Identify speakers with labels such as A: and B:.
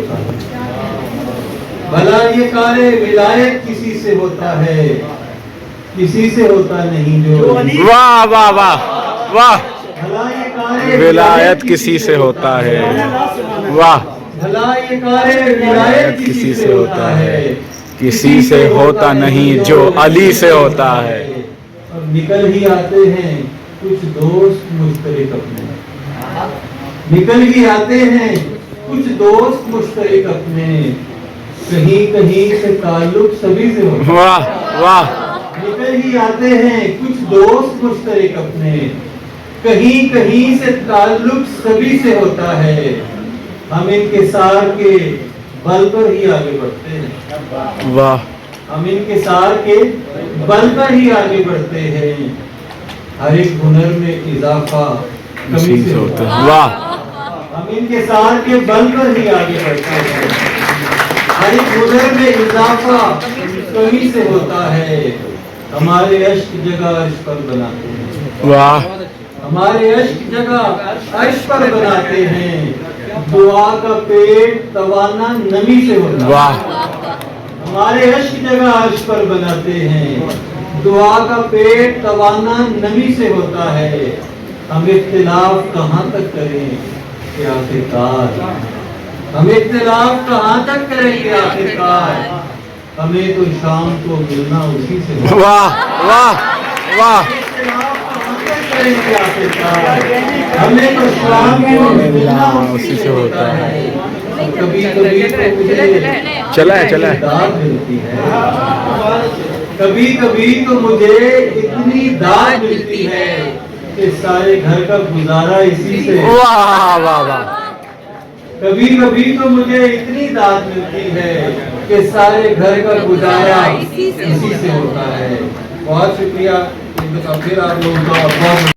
A: ہوتا ہے. بھلا یہ کار ولایت کسی سے ہوتا ہے, کسی سے ہوتا نہیں جو
B: واہ واہ واہ واہ.
A: بھلا یہ کار
B: ولایت کسی سے ہوتا ہے, واہ.
A: بھلا یہ کار ولایت کسی سے ہوتا ہے,
B: کسی سے ہوتا نہیں جو علی سے ہوتا ہے.
A: اور نکل ہی آتے ہیں کچھ دوست مشترک اپنے, نکل ہی آتے ہیں کچھ دوست مشترک اپنے, کہیں کہیں سے تعلق سبھی سے ہوتا ہے.
B: واہ واہ.
A: نکل ہی آتے ہیں کچھ دوست مشترک اپنے, کہیں کہیں سے تعلق سبھی سے ہوتا ہے. ہم انکسار کے بل پر ہی آگے بڑھتے ہیں,
B: واہ.
A: ہم انکسار کے بل پر ہی آگے بڑھتے ہیں. ہر ایک ہنر میں اضافہ کمی سے ہوتا ہے.
B: واہ.
A: ہم انکسار کے بل پر ہی آگے بڑھتے ہیں. ہر ایک ہنر میں اضافہ کمی سے ہوتا ہے. ہمارے عشق جگہ عرش پر بناتے ہیں,
B: واہ.
A: ہمارے عشق جگہ عرش پر بناتے ہیں. دعا کا پیٹ توانا نمی سے ہوتا ہے.
B: واہ.
A: ہمارے عشق جگہ عرش پر بناتے ہیں. دعا کا پیٹ توانا نمی سے ہوتا ہے. ہم اختلاف کہاں تک کریں کہ آخرکار, ہم اختلاف کہاں تک کریں کہ آخرکار, ہمیں تو شام کو ملنا اسی سے ہوتا ہے.
B: واہ واہ واہ.
A: ہمیں تو شام کو ملنا اسی سے ہوتا ہے. کبھی کبھی تو مجھے
B: چلا ہے چلا ہے.
A: داد ملتی ہے, کبھی کبھی تو مجھے اتنی داد ملتی ہے کہ سارے گھر کا گزارا اسی سے.
B: واہ واہ واہ.
A: کبھی کبھی تو مجھے اتنی داد ملتی ہے کہ سارے گھر کا گزارا اسی سے ہوتا ہے. بہت شکریہ. پھر آپ لوگوں کا